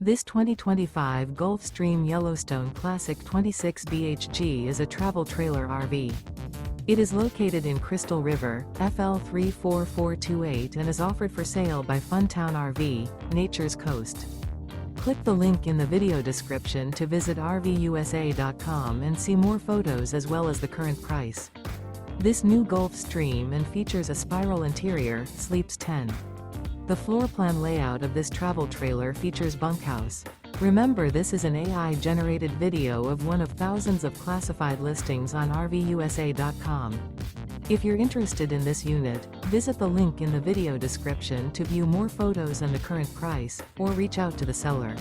This 2025 Gulf Stream Yellowstone Classic 26 bhg is a travel trailer RV. It is located in Crystal River, FL 34428 and is offered for sale by Funtown RV, Nature's Coast. Click the link in the video description to visit RVUSA.com and see more photos as well as the current price. This new Gulf Stream and features a spiral interior, sleeps 10. The floor plan layout of this travel trailer features bunkhouse. Remember, this is an AI-generated video of one of thousands of classified listings on RVUSA.com. If you're interested in this unit, visit the link in the video description to view more photos and the current price, or reach out to the seller.